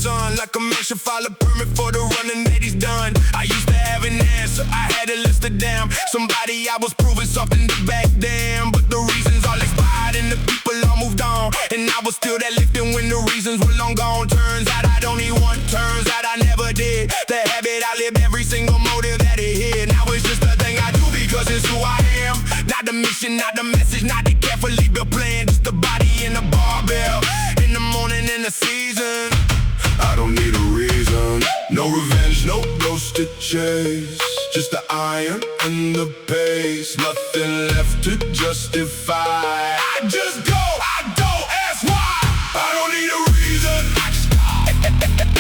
sun. Like a man should file a permit for the running that he's done. I used to have an answer, I had to list it down. Somebody I was proving something to back then, but the reasons all expired and the people all moved on. And I was still there lifting when the reasons were long gone. Turns out I don't need one, turns out I never did. The habit I lived, every single motive that it hit. Now it's just a thing I do because it's who I am. Not the mission, not the message, not the carefully built plan. Just the body and the barbell. In the morning, in the season. I don't need a reason. No revenge, no ghost to chase. Just the iron and the pace. Nothing left to justify. I just go, I don't ask why. I don't need a reason. I just go.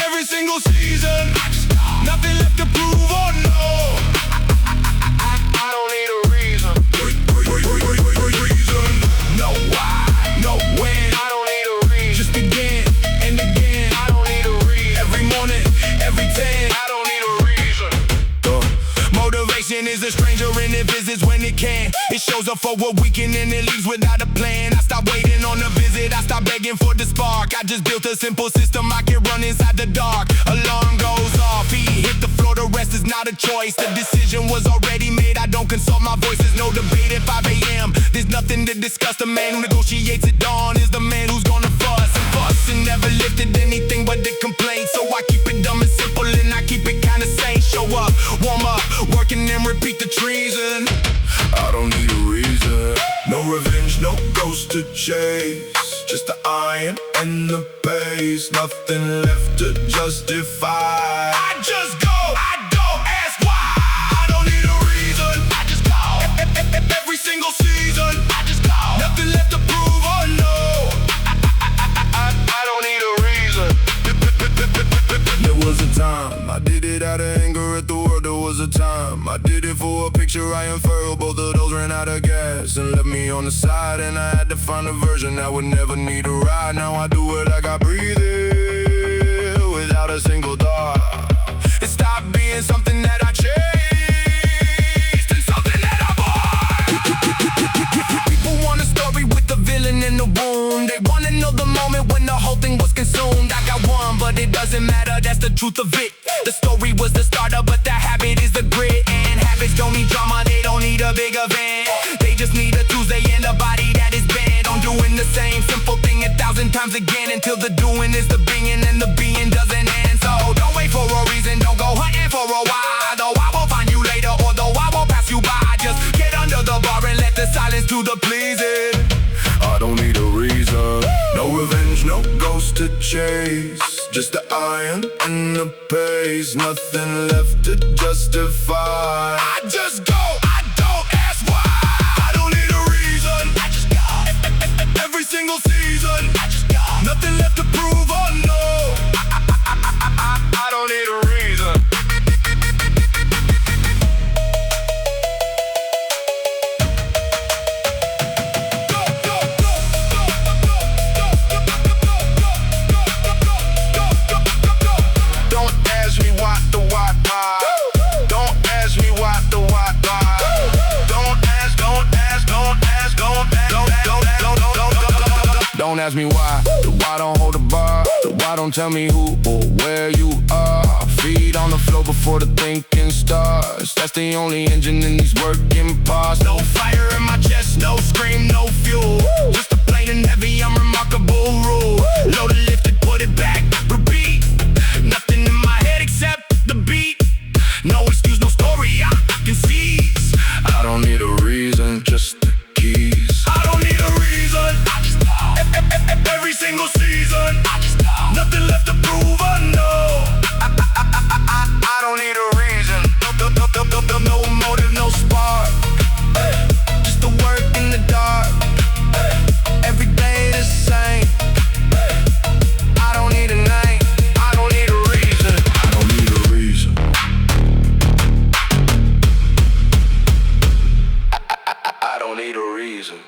Every single season. I just go. Nothing left to prove or know. I don't need a reason. Reason. No why, no when. I don't need a reason. Just again and again. I don't need a reason. Every morning, every 10. I don't need a reason. Motivation is a stranger and it visits when it can. It shows up for a weekend and it leaves without a plan. I stop waiting on a visit, I stop begging for the spark. I just built a simple system I can run inside the dark. Alarm goes off, he hit the floor, the rest is not a choice. The decision was already made, I don't consult my voice. There's no debate at 5 a.m. There's nothing to discuss. The man who negotiates at dawn is the man who's gonna fuss and fuss and never lifted anything but the complaint. So I keep it dumb and simple and I keep it kinda sane. Show up, warm up, working and repeat the treason. I don't need a reason. No revenge, no ghost to chase. Just the iron and the pace. Nothing left to justify. I just go, I don't ask why. I don't need a reason. I just go. Every single season. I just go. Nothing left to prove or know. I don't need a reason. There was a time I did it out of anger at the world. There was a time I did it for a picture I unfurled. Both of those ran out of gas and left me on the side. And I had to find a version that would never need a ride. Now I do it like I breathe it without a single thought. It stopped being something that I chased and something that I bought. People want a story with the villain in the room. They wanna know the moment when the whole thing was consumed. I got one, but it doesn't matter, that's the truth of it. The story was the starter, but the habit is the grit. And habits don't need drama, they don't need a big event. They just need a Tuesday and a body that is bent on doing the same simple thing 1,000 times again, until the doing is the being and the being doesn't end. So don't wait for a reason, don't go hunting for a while. Though I will find you later, or though I will pass you by. Just get under the bar and let the silence do the pleasing. I don't need a reason. No revenge, no ghost to chase. Just the iron and the pace. Nothing left to justify. I just go, I don't ask why. I don't need a reason. I just go. Every single season. I just go. Nothing left to prove or know. I don't need a reason. Don't ask me why, the why don't hold the bar. The why don't tell me who or where you are. Feet on the floor before the thinking starts. That's the only engine in these working parts. No fire in my chest, no scream, no fuel. Just a plain and heavy, unremarkable rule. Loaded, lifted, put it back, repeat. Nothing in my head except the beat. No excuse, no story, I can seize. I don't need a reason, just the keys. I don't need a reason. I just go. Every single season. I just go. Nothing left to prove or know. I don't need a reason. No motive, no spark. Just the work in the dark. Every day the same. I don't need a name. I don't need a reason. I don't need a reason. I don't need a reason.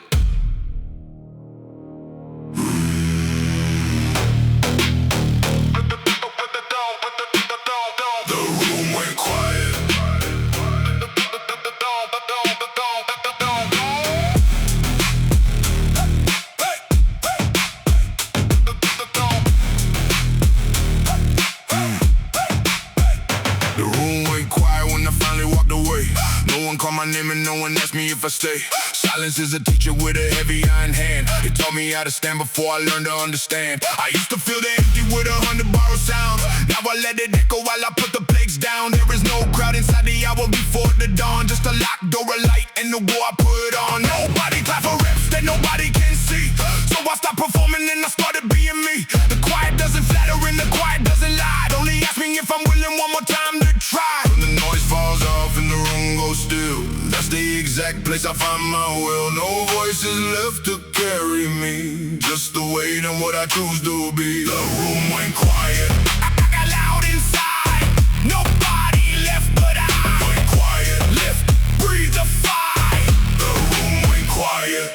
The room went quiet when I finally walked away. No one called my name and no one asked me if I stay. Silence is a teacher with a heavy iron hand. It taught me how to stand before I learned to understand. I used to feel the empty with 100 borrowed sounds. Now I let it echo while I put the plagues down. There is no crowd inside the hour before the dawn. Just a locked door, a light, and the war I put on. Nobody clap for reps that nobody can see. So I stopped performing and I started being me. The quiet doesn't flatter and the quiet doesn't lie. Only ask me if I'm willing one more time to try. When the noise falls off and the room goes still, that's the exact place I find my will. No voices left to carry me, just the weight and what I choose to be. The room went quiet. I got loud inside. Nobody left but I. Went quiet. Lift, breathe the fight. The room went quiet.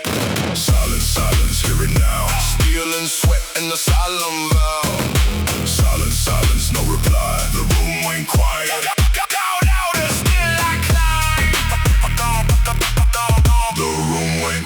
Silence, silence, hear it now. Steel and sweat and the solemn vow. Silence, silence, no reply. The room went quiet.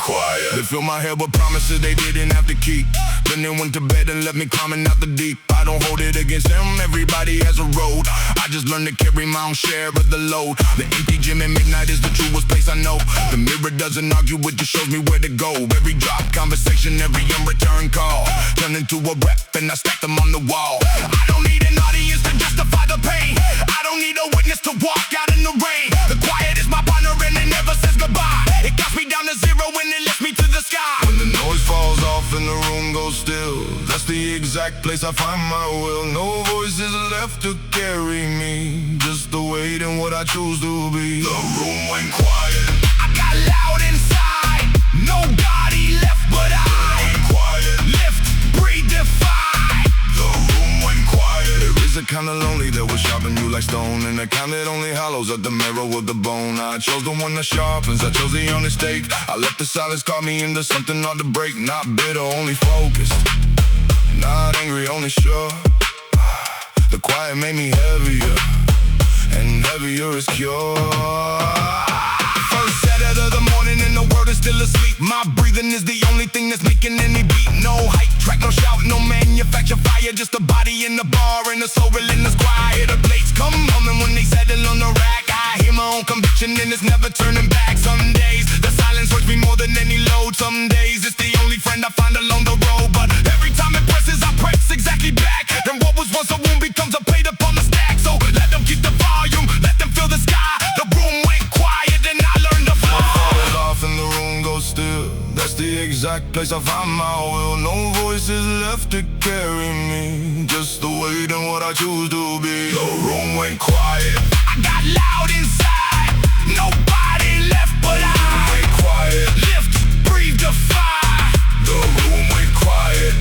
Quiet. They filled my head with promises they didn't have to keep. Then they went to bed and left me climbing out the deep. I don't hold it against them, everybody has a road. I just learned to carry my own share of the load. The empty gym at midnight is the truest place I know. The mirror doesn't argue, it just shows me where to go. Every drop conversation, every unreturned call turn into a rep and I stack them on the wall. I don't need an audience to justify the pain. I don't need a witness to walk out in the rain. The quiet is my partner and it never says goodbye. It got me down to zero and it lifts me to the sky. When the noise falls off and the room goes still, that's the exact place I find my will. No voices left to carry me, just the weight and what I choose to be. The room went quiet. I got loud inside. Nobody left but I. Went quiet. Lift, breathe, defy. The room went quiet. There is a kind of lonely that will sharpen you like stone, and a kind that only hollows up the marrow with the bone. I chose the one that sharpens, I chose the honest take. I let the silence call me into something hard to break. Not bitter, only focused. Not angry, only sure. The quiet made me heavier, and heavier is cure. First Saturday of the morning and the world is still asleep. My breathing is the only thing that's making any beat. No hype track, no shout, no manufacture fire. Just a body in the bar and a soul relentless quiet. The plates come humming when they settle on the rack. I hear my own conviction and it's never turning back. Some days the silence hurts me more than any load. Some days it's the only friend I find along the road. But every time it presses, I press exactly back. And what was once a wound becomes a plate upon the stack. So let them keep the volume, let them fill the sky. The room went quiet and I learned to fly. Falling off and the room goes still, that's the exact place I find my will. No voices left to carry me, just the weight and what I choose to be. The room went quiet. I got loud inside. Nobody left but I. The room went quiet. Lift, breathe, defy. The room went quiet.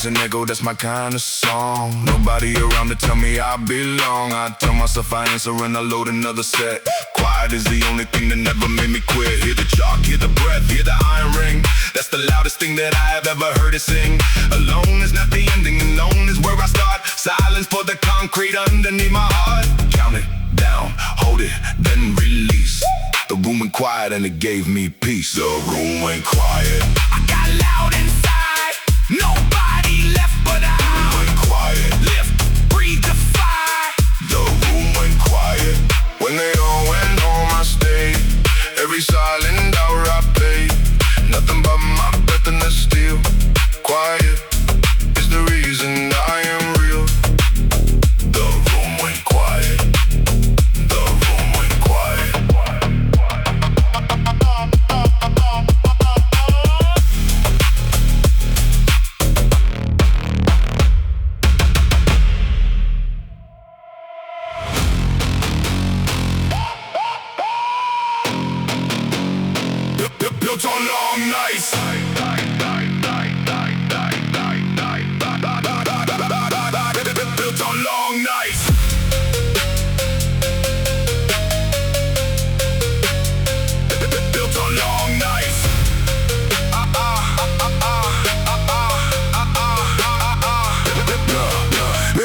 An echo, that's my kind of song. Nobody around to tell me I belong. I tell myself I answer and I load another set. Quiet is the only thing that never made me quit. Hear the chalk, hear the breath, hear the iron ring. That's the loudest thing that I have ever heard it sing. Alone is not the ending, alone is where I start. Silence for the concrete underneath my heart. Count it down, hold it, then release. The room went quiet and it gave me peace. The room went quiet. I got loud inside. Nobody left but I. The room went quiet. Lift, breathe, defy. The room went quiet. When they all went home I stayed. Every silent hour I paid. Nothing but my breath and the steel. Quiet is the reason I am real. The room went quiet. The room went quiet. Built on long nights. Built on long nights. Built on long nights.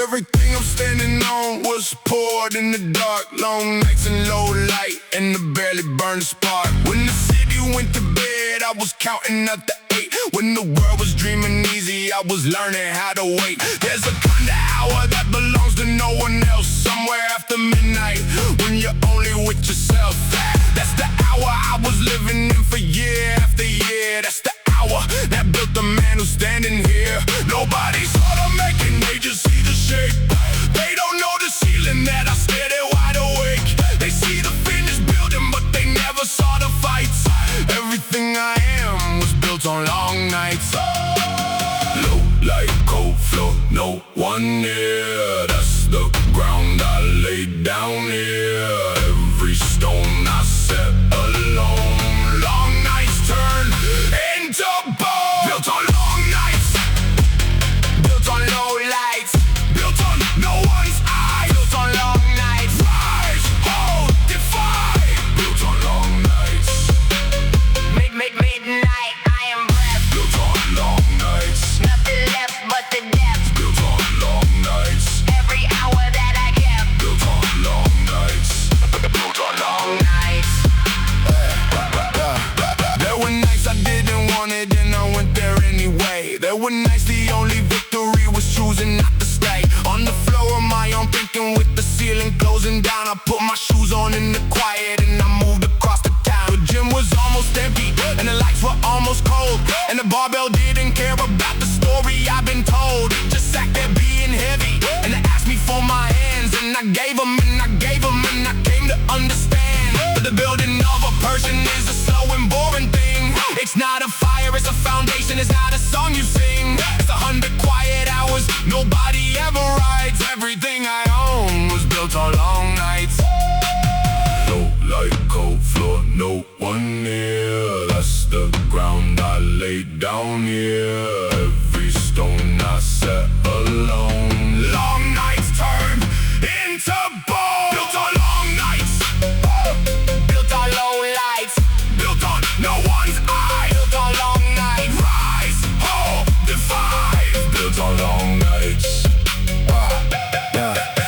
Everything I'm standing on was bored in the dark, long nights and low light, and I barely burned a spark. When the city went to bed, I was counting up the 8. When the world was dreaming easy, I was learning how to wait. There's a kind of hour that belongs to no one else, somewhere after midnight, when you're only with yourself. That's the hour I was living in for year after year. That's the hour that built the man who's standing here. Nobody saw the making, they just see the shape. They don't know the ceiling that I stared at wide awake. They see the finished building, but they never saw the fights. Everything I am was built on long nights. Low light, cold floor, no one near. That's the ground I laid down here. Every stone I set alone. Long nights turn into bone. Built on long nights, built on low lights, built on no one's eyes. Built on long nights, rise, hold, defy. Built on long nights, midnight, I am blessed. built on long nights, Nothing left but the depths. built on long nights, Every hour that I kept. built on long nights, built on long nights. There were nights I didn't want it and I went there anyway. There were nights the only victory was choosing not to stay. On the floor of my own thinking with the ceiling closing down, I put my shoes on in the quiet and I moved across the town. The gym was almost empty and the lights were almost cold, and the barbell didn't care about the story I've been told. It just sat there being heavy and they asked me for my hands, and I gave them and I gave them, and I came to understand that the building of a person is a slow and boring thing. It's not a fire, it's a foundation. It's not a song you sing, it's 100 quiet hours nobody ever writes. Everything I own was built on long nights. Low light, cold floor, no one near. That's the ground I laid down here. Every stone I set alone. Long nights turned into bone. Built on long nights, Built on low lights. built on no one's eye. Built on long nights. Rise, hold, defy. Built on long nights.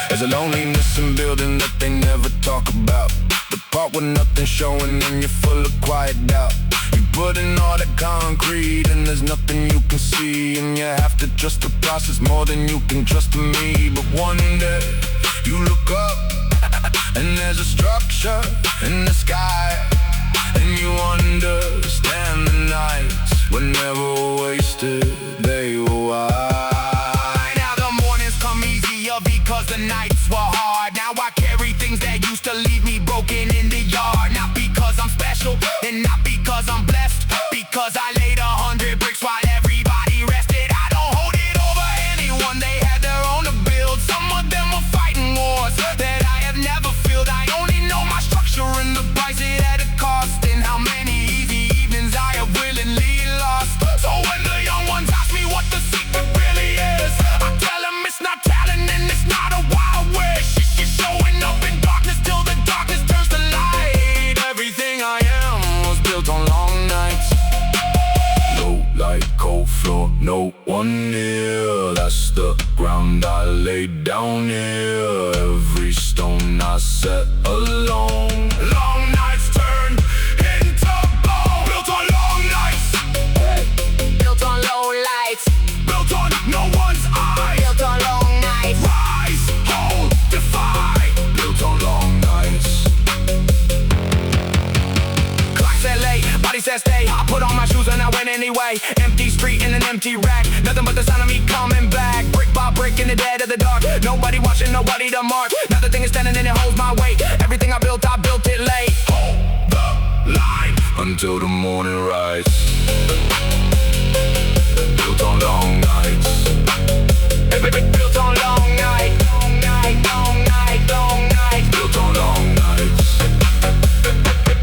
There's a loneliness in building that they never talk about. The part where nothing's showing and you're full of quiet doubt. You put in all the concrete and there's nothing you can see, and you have to trust the process more than you can trust me. But one day you look up and there's a structure in the sky, and you understand the nights were never wasted, they were wide. Now the mornings come easier because the nights were hard. Now I carry things that used to leave me broken in the yard. Not because I'm special and not because I'm blessed, because I laid 100 bricks while everybody rested. I don't hold it over anyone, they had their own to build. Some of them were fighting wars that I have never filled. I only know my structure and the price it had to cost, and how many easy evenings I have willingly lost. So when the young ones ask me what the secret really is, I tell them it's not talent and it's not a wild wish. It's showing up in darkness till the darkness turns to light. Everything I am was built on long nights. Low light, cold floor, no one near. That's the ground I laid down here. Every stone I set alone. Long nights turned into bone. Built on long nights, Built on low lights. built on no one's eyes. Built on long nights. Rise, hold, defy. Built on long nights. Clock said late, body said stay. I put on my shoes and I went anyway. Empty street in an empty rack, nothing but the sound of me coming back. Brick by brick in the dead of the dark, nobody watching, nobody to mark. Now the thing is standing and it holds my weight. Everything I built it late. Hold the line until the morning rise. Built on long nights. Built on long night. Long night, long night, long night. Built on long nights.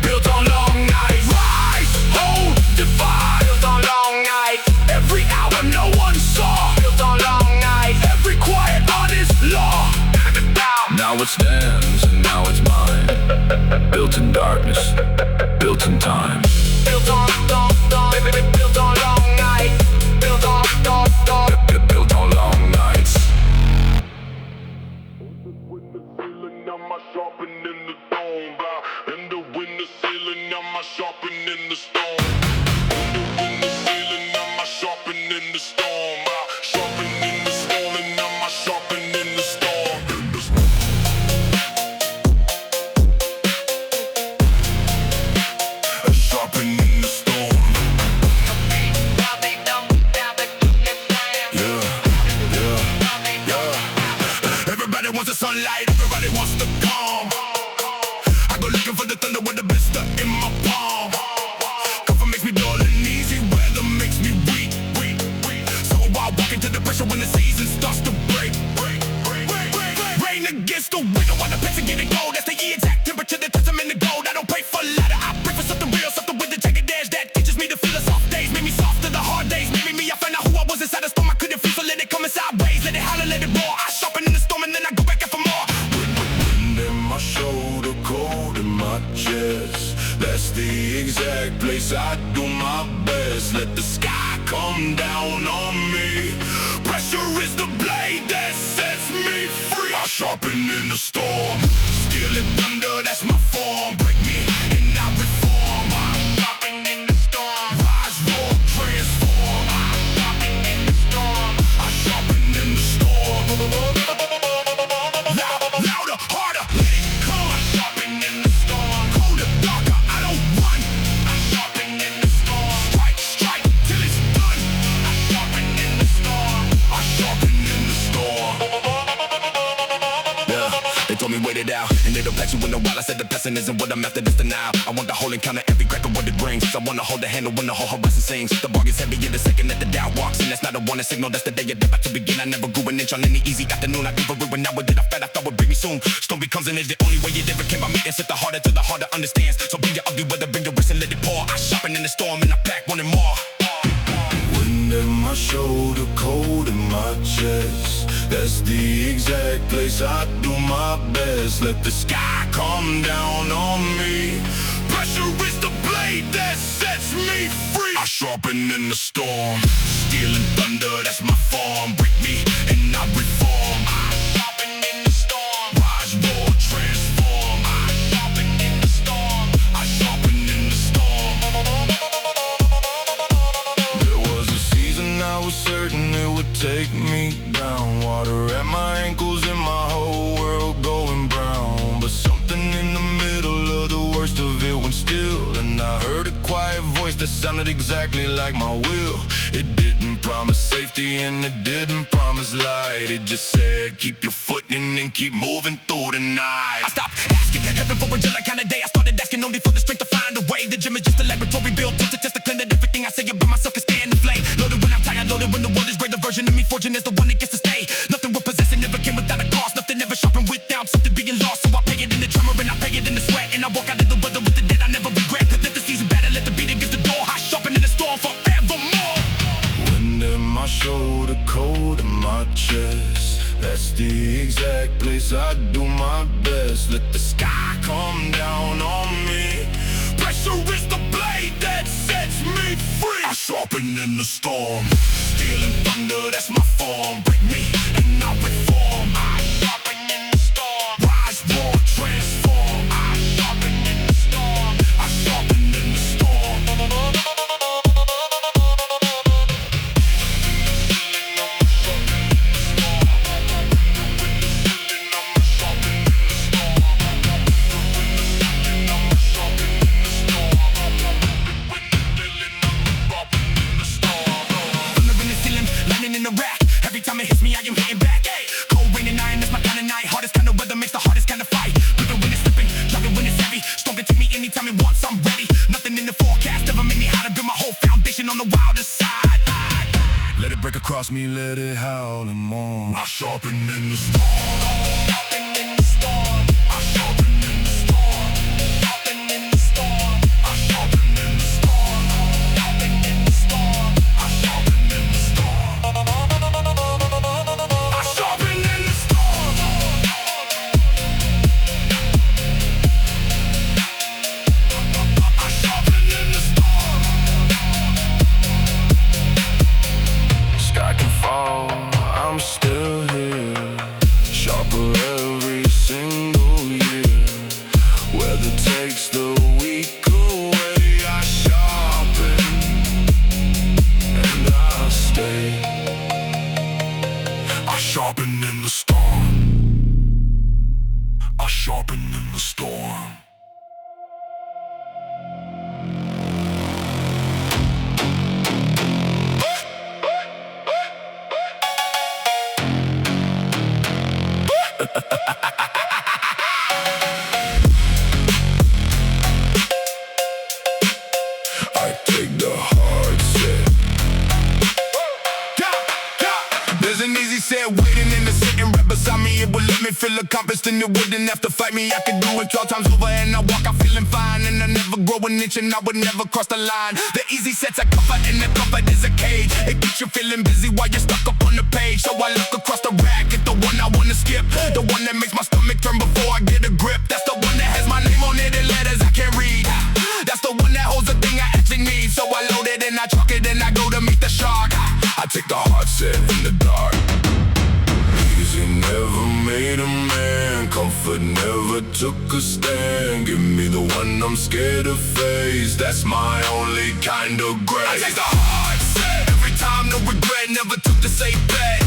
Built on long nights. Rise, hold, defy. Built on long night. Every hour no one saw. Built on long night. Every quiet honest law. Now it stands and now it's mine. Built in darkness, built in time. Built on built on long night. Built on Built on long nights. I sharpen in the storm. In the window ceiling, I'm sharpen in the storm. In the window ceiling, I'm sharpen in the storm. Sharpen in the storm, and I'm sharpen in the storm. Sharpen in the storm. Everybody wants the sunlight, everybody wants the calm. I go looking for the thunder with the blister in my palm. Cover makes me dull and easy, weather makes me weak. So I walk into the pressure when the season starts to break. Rain against the window while the pants are getting cold. That's the exact temperature that turns them into gold. I don't pray for ladder, I pray for something real, something with a jagged edge that teaches me to feel the soft days. Made me softer the hard days, maybe me, I found out who I was inside the storm. I couldn't feel, so let it come in sideways. Let it holler, let it roar. I sharpen in the storm and then I go back out for more. Wind in my shoulder, cold in my chest. That's the exact place I do my best. Let the sky come down on me. Pressure is the blade that sets me free. I sharpen in the storm. Steel and thunder, that's my form. Break me and I reform. I'm sharpen in the storm. Rise, roar, transform. I'm sharpen in the storm. I sharpen in the storm. Louder, harder, let it come. I'm sharpen in the storm. Colder, darker, I don't run. I'm sharpen in the storm. Strike till it's done. I'm sharpen in the storm. I sharpen in the storm. Yeah, they told me wait it out, and they don't patch you in a while. I said the blessing isn't what I'm after, this denial. I want the whole encounter, every crack of what it brings. I wanna hold the handle when the whole horizon sings. The bar gets heavy in the second that the doubt walks in. That's not a warning signal, that's the day you're about to begin. I never grew an inch on any easy afternoon. I give a when I would get off bed, I thought would bring me soon. Storm becomes and is the only way it ever came by me. It's the harder to the harder understands. So bring your ugly weather, bring your wrist and let it pour. I sharpen in the storm and I pack wanting more. Wind in my shoulder, cold in my chest. That's the exact place I do my best. Let the sky come down on me. Pressure is the blade that sets me free. I sharpen in the storm. Steel and thunder, that's my form. Break me and I reform. I sharpen in the storm. Rise, roar, transform. I sharpen in the storm. I sharpen in the storm. There was a season I was certain it would take me down. Water at my ankles and my whole world going brown. But something in the middle of the worst of it went still. And I heard a quiet voice that sounded exactly like my will. It didn't promise safety and it didn't promise light. It just said keep your footing and keep moving through the night. I stopped asking heaven for a jelly kind of day. I started asking only for the strength to find a way. The gym is just a laboratory built to test the clean that everything I say about myself can stand the flame. Loaded when I'm tired, loaded when the world is great. The version of me fortune is the one that gets to stay. Nothing worth possessing never came without a cost. Nothing ever sharpened without something being lost. So I pay it in the tremor and I pay it in the sweat. And I walk out of the weather with the dead I never regret. Let the season battle, let the beat against the door. I sharpen in the storm forevermore. Wind in my shoulder, cold in my chest. That's the exact place I do my best. Let the sky come down on me. Pressure is the blade that sets me free. I sharpen in the storm. Steel and thunder, that's my form. Break me and I reform. I sharpen in the storm. Rise, roar, transform. I sharpen in the storm. I sharpen in the storm. Every time it hits me, I am hitting back. Hey, cold rain and iron, that's my kind of night. Hardest kind of weather makes the hardest kind of fight. Gripping when it's slipping, dropping when it's heavy. Storm can take me anytime it wants, I'm ready. Nothing in the forecast ever made me hide. I build my whole foundation on the wildest side. Let it break across me, let it howl and mourn. I sharpen in the storm. Sharpen in the storm. I sharpen in the storm. Sharpen in the storm. I sharpen in the storm. Sharpen in the storm. I sharpen in the storm. I sharpen in the storm. I sharpen in the storm. Sky can fall, I'm still here. Sharper Sharpen in the storm. I take the hard set. There's an easy set waiting in the sitting right beside me. It would let me feel accomplished and it wouldn't have to fight me. I could do it 12 times over and I walk out feeling fine. And I never grow an inch and I would never cross the line. The easy sets I comfort and the comfort is a cage. It keeps you feeling busy while you're stuck up on the page. So I look across the rack at the one I wanna skip. The one that makes my stomach turn before I get a grip. That's the one that has my name on it in letters I can't read. That's the one that holds the thing I actually need. So I load it and I truck it and I go to meet the shark. I take the hard set in the dark. Easy never made a man, comfort never took a stand. Give me the one I'm scared to face, that's my only kind of grace. I take the hard set, every time no regret, never took the safe bet.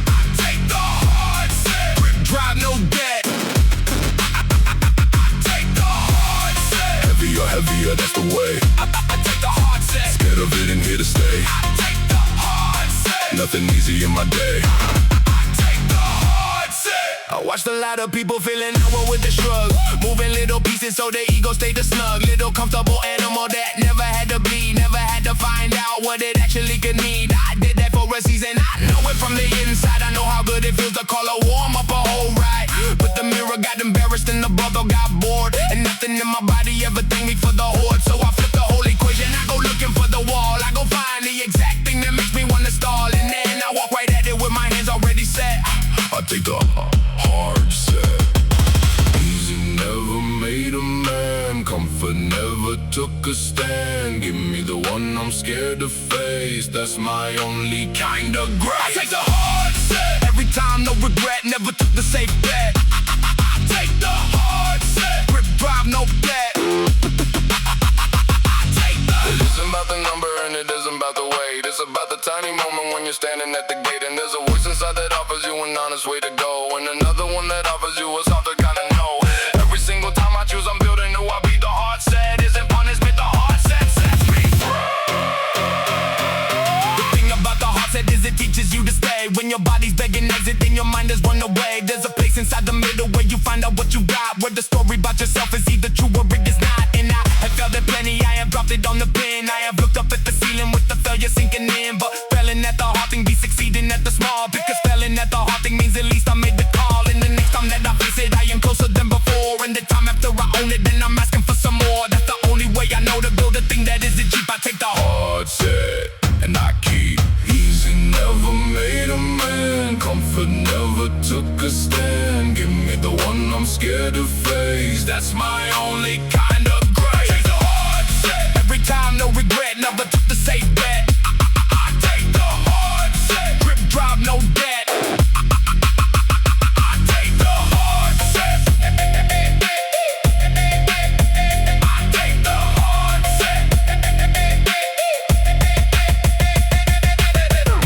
I take the hard set, grip drive no debt. I take the hard set, heavier, that's the way. I take the hard set, scared of it and here to stay. I take the hard set, nothing easy in my day. I watched a lot of people feeling over with the shrug, moving little pieces so their ego stayed snug. Little comfortable animal that never had to bleed, never had to find out what it actually could need. I did that for a season, I know it from the inside. I know how good it feels to call a warm up a whole ride. But the mirror got embarrassed and the bubble got bored, and nothing in my body ever thanked me for the horde. So I flip the whole equation, I go looking for the wall. I go find the exact thing that makes me wanna stall, and then I walk right at it with my hands already set. I take the hard set. Easy never made a man, comfort never took a stand. Give me the one I'm scared to face, that's my only kind of grace. I take the hard set, every time no regret, never took the safe bet. I take the hard set, grip drive no bet. It isn't about the number and it isn't about the weight. It's about the tiny moment when you're standing at the gate, and there's a voice inside that offers you an honest way to go, and another one that offers you a softer kind of no. Every single time I choose, I'm building who I be. The hard set isn't punishment, the hard set sets me free. The thing about the hard set is it teaches you to stay. When your body's begging exit, then your mind has run away. There's a place inside the middle where you find out what you got, where the story about yourself is either true or it is not. And I have felt it plenty, I have dropped it on the pin. I have looked up at the ceiling with the failure sinking in, but failing at the hard thing be succeeding at the small. Because failing at the hard thing means at least I made the call, and the next time that I face it, I am closer than before. And the time after I own it, then I'm asking for some more. That's the only way I know to build a thing that isn't cheap. I take the hard set, and I keep. Easy never made a man, comfort never took a stand. Give me the one I'm scared to face, that's my only kind of grace. I take the hard set, every time no regret, never took the safe bet. I take the hard set, grip drive no debt. I take the hard set. I take the hard set.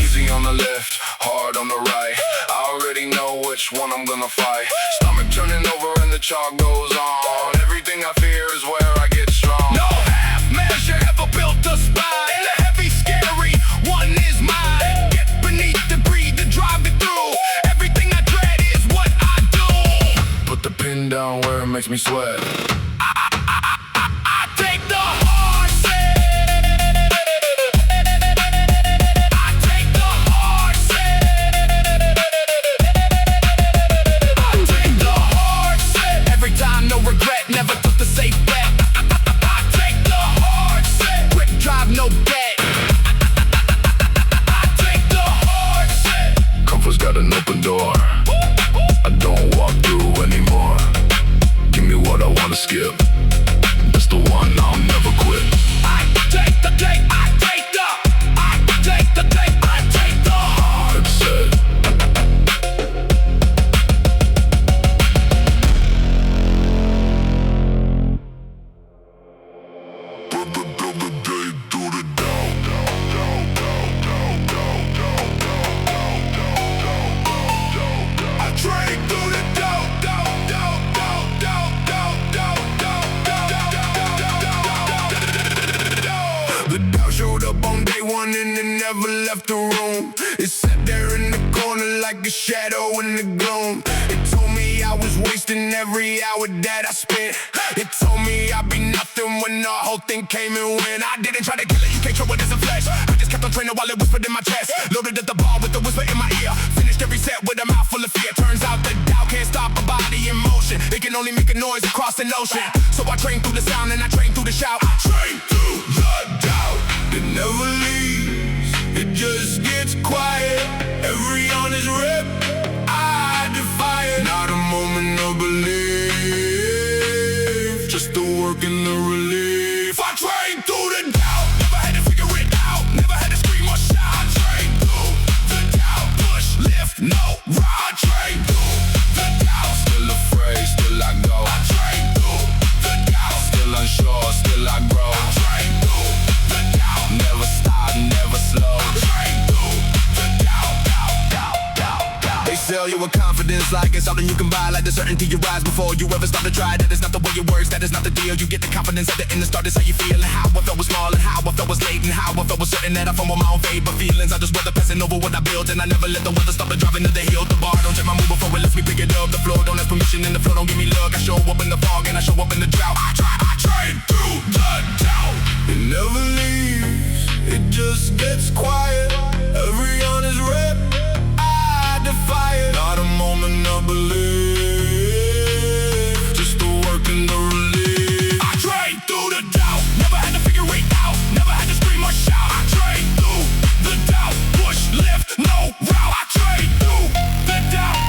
Easy on the left, hard on the right. I already know which one I'm gonna fight. Stomach turning over and the chalk goes on. Everything I fear is where I get strong. No half measure ever built a spine, and the heavy, scary one is mine. Get beneath the breathe to drive it through. Everything I dread is what I do. Put the pin down where it makes me sweat. I take the hard set. I take the hard set. I take the hard set. Every time no regret, never took the safe bet. I take the hard set, quick drive no debt. I take the hard set. Comfort's got an open door, I don't walk through anymore. Give me what I wanna skip. never left the room. It sat there in the corner like a shadow in the gloom. It told me I was wasting every hour that I spent. It told me I'd be nothing when the whole thing came and went. I didn't try to kill it, you can't trouble this in flesh. I just kept on training while it whispered in my chest. Loaded at the bar with the whisper in my ear. Finished every set with a mouth full of fear. Turns out the doubt can't stop a body in motion. It can only make a noise across an ocean. So I train through the sound and I train through the shout. I train through the doubt. It never leaves, it just gets quiet. Every honest rep, I defy it. Not a moment of belief, just the work and the relief. I train through the doubt, never had to figure it out. Never had to scream or shout. I train through the doubt, push, lift, no rock. I train through the doubt, still afraid, still I go. I train through the doubt, still unsure, still I grow. I train through the doubt, never stop, never slow. I train through the doubt, doubt. They sell you with confidence like it's something you can buy, like the certainty you rise before you ever start to try. That is not the way it works, that is not the deal. You get the confidence at the end, the start is how you feel. And how I felt was small, and how I felt was late, and how I felt was certain that I fumble my own fate. But feelings, I just weather passing over what I built, and I never let the weather stop the driving to the hill. The bar, don't check my move before it lets me pick it up. The floor don't ask permission, and the floor don't give me luck. I show up in the fog, and I show up in the drought. I train through the doubt. It never leaves, it just gets quiet. Every honest rep, I defy it. Not a moment of belief, just the work and the relief. I train through the doubt, never had to figure it out. Never had to scream or shout. I train through the doubt, push, lift, no route. I train through the doubt,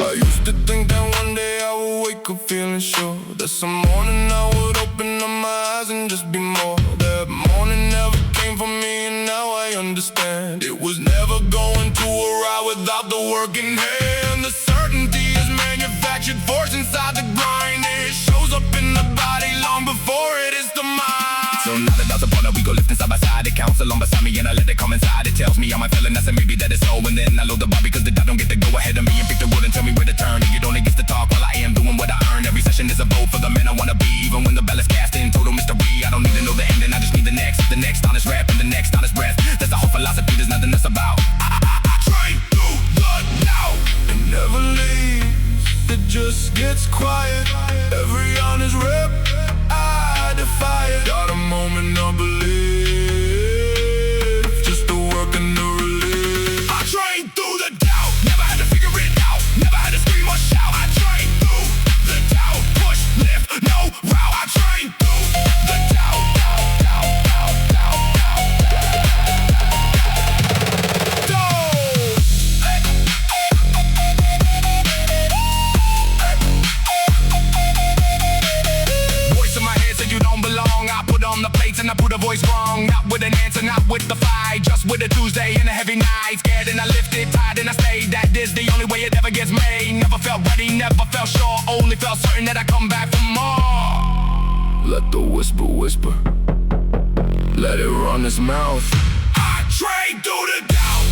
I used to think that one day I would wake up feeling sure that some morning I would open up my eyes and just be more. That morning never came for me, and now I understand. It was never going to arrive without the work in hand. The certainty is manufactured, force inside the grind. It shows up in the body long before it is the mind. So now that that's a partner, we go lifting side by side. It counts along beside me and I let it come inside. It tells me how I'm feeling, I say maybe that it's so. And then I load the bar because the doubt don't get to go ahead of me and pick the wood and tell me where to turn. And it only gets to talk while I am doing what I earn. Every session is a vote for the man I wanna be. Even when the bell is cast in total mystery, I don't need to know the ending, I just need the next honest rap and the next honest breath. That's the whole philosophy, there's nothing else about. I train through the doubt. It never leaves, it just gets quiet. Every honest rep, I defy it. Got a moment of belief, just the work and the relief. I train through the doubt, never had to figure it out. Never had to scream or shout. I train through the doubt, push, lift, no route. I train through the doubt. And I put a voice wrong, not with an answer, not with the fight, just with a Tuesday and a heavy night. Scared and I lifted, tired and I stayed. That is the only way it ever gets made. Never felt ready, never felt sure, only felt certain that I come back for more. Let the whisper whisper, let it run its mouth. I train through the doubt.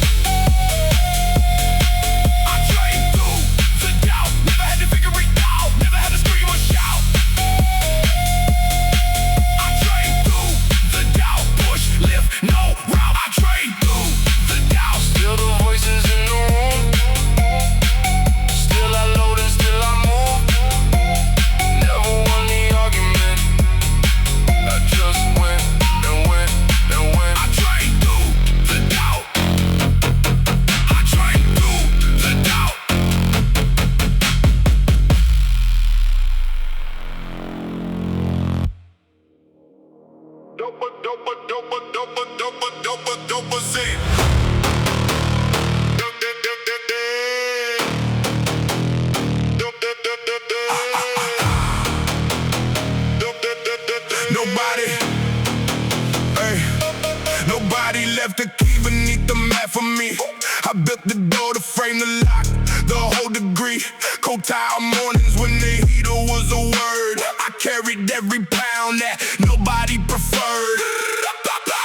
Nobody left the key beneath the mat for me. I built the door, the frame, the lock, the whole degree. Cold tile mornings when the heater was a word. I carried every pound that nobody preferred.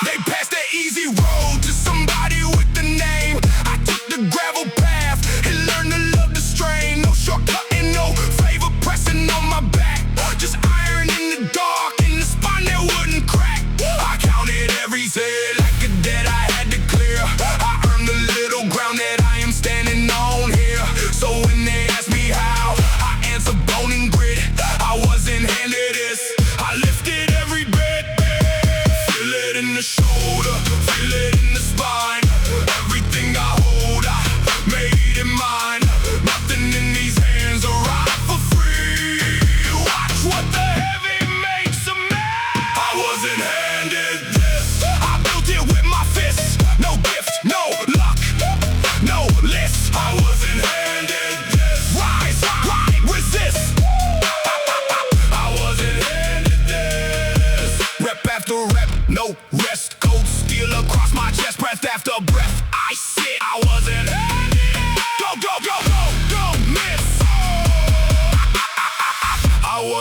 They passed the easy road to somebody with the name. I took the gravel path and learned to love the strain. No shortcut and no favor pressing on my back. Just iron in the dark.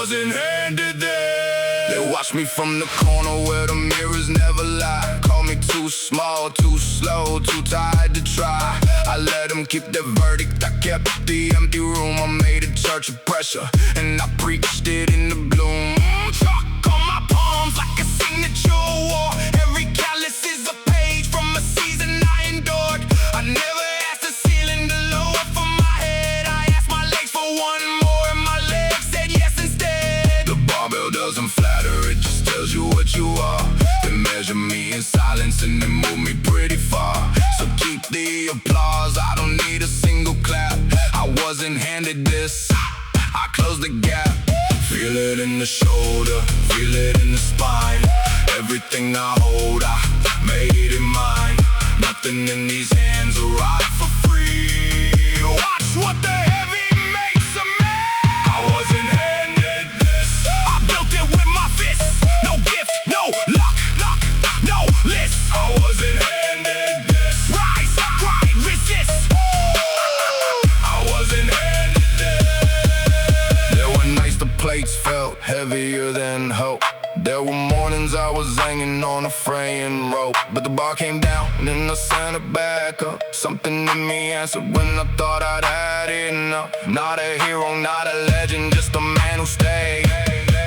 wasn't handed this. They watch me from the corner where the mirrors never lie. Call me too small, too slow, too tired to try. I let them keep their verdict. I kept the empty room. I made a church of pressure, and I preached it in the bloom. Chalk on my palms like a signature war. Every callus is a page from a season I endured. I never asked the ceiling to lower for my head. I asked my legs for one more, and my legs said yes instead. The barbell doesn't flatter, it just tells you what you are. They measure me in silence and they move me pretty far. So keep the applause, I don't need a single clap. I wasn't handed this, I closed the gap. Feel it in the shoulder, feel it in the spine. Everything I hold, I made it mine. Nothing in these hands will ride for free. Watch what the heavy makes of me. I wasn't handed this, I built it with my fists. No gift, no luck, no list. I wasn't handed this. Rise, grind, resist. I wasn't handed this. There were nights the plates felt heavier than hope. There were mornings I was hanging on a fraying rope, but the bar came down and then I sent it back up. Something in me answered when I thought I'd had enough. Not a hero, not a legend, just a man who stayed.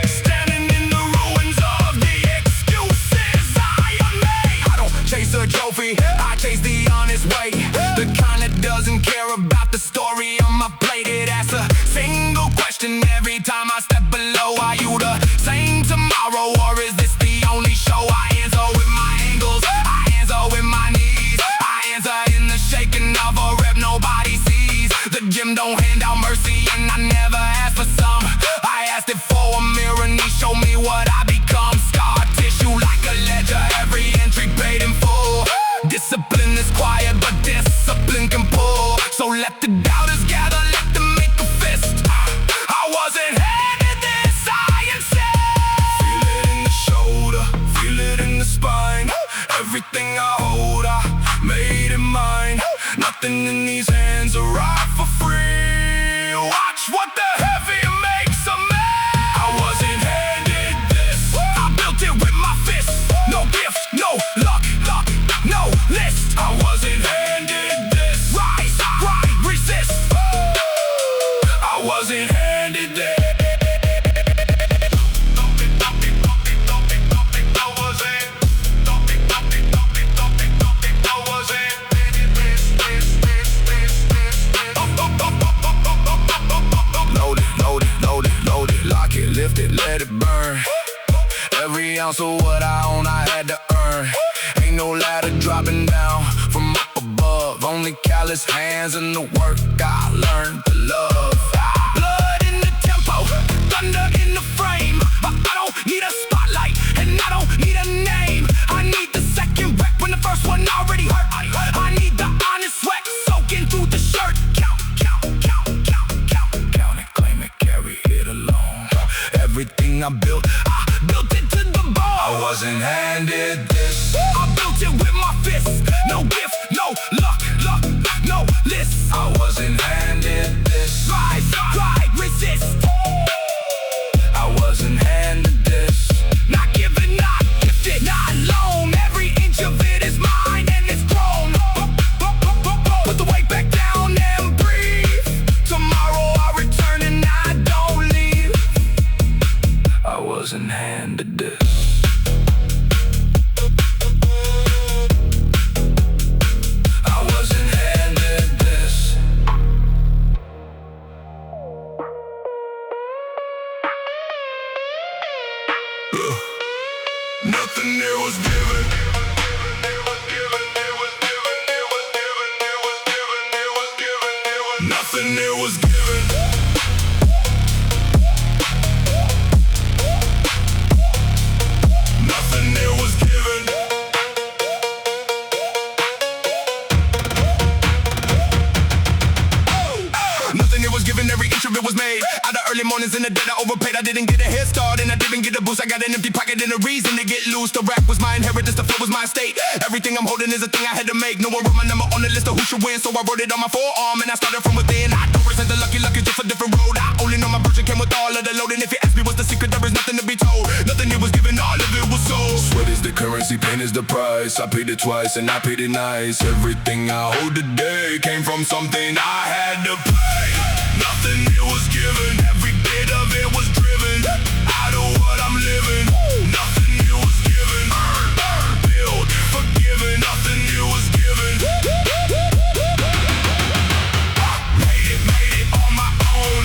Standing in the ruins of the excuses I have made. I don't chase a trophy, I chase the honest way. The kind that doesn't care about the story on my plate. It asks a single question every time I step below. Are you the same tomorrow, or is this the only show? I answer with my angles, I answer with my knees, I answer in the shaking of a rep nobody sees. The gym don't hand out mercy, and I never asked for some. I asked it for a mirror, and he showed me what I become. Scar tissue like a ledger, every entry paid in full. Discipline is quiet, but discipline can pull. So let the doubters gather, let them make a fist. I wasn't handed this, I insist. Feel it in the shoulder, feel it in the spine. Everything I hold, I made it mine. Nothing in these hands will ride for free. Watch what the heavy makes of me. I wasn't handed this, I built it with my fists. No gift, no luck, no list. I wasn't handed this. Rise, grind, resist. I wasn't handed this. Loaded, lock it, lift it, let it burn. Every ounce of what I own, I had to earn. Ain't no ladder dropping down from up above. Only callous hands and the work I learned to love. Blood in the tempo, thunder in the frame. I don't need a spotlight, and I don't need a name. I need the second rep when the first one already hurt. I need the honest sweat soaking through the shirt. Count it, claim it, carry it alone. Everything I built it to the bone. I wasn't handed this, I built it with my fists. No gift, no luck, no list. I wasn't handed this. Rise, grind, resist. I wasn't handed this. Not given, not gifted, not alone. Every inch of it is mine and it's grown. Put the weight back down and breathe. Tomorrow I return and I don't leave. I wasn't handed this. Nothing there was given. Nothing there was given. Nothing there was given. Nothing there was given, every inch of it was made. Out of early mornings in the dead I overpaid. I didn't get a head start and I didn't get a boost. I got an empty pocket and a reason to get loose. The rap was my inheritance, the flow was my estate. Everything I'm holding is a thing I had to make. No one wrote my number on the list of who should win, so I wrote it on my forearm and I started from within. I don't resent the lucky, just a different road. I only on my version came with all of the load. And if you ask me what's the secret, there is nothing to be told. Nothing it was given, all of it was sold. Sweat is the currency, pain is the price. I paid it twice and I paid it nice. Everything I hold today came from something I had to pay. Nothing it was given, every bit of it was driven out of what I'm living. Nothing it was given, built, forgiven. Nothing it was given. Made it on my own.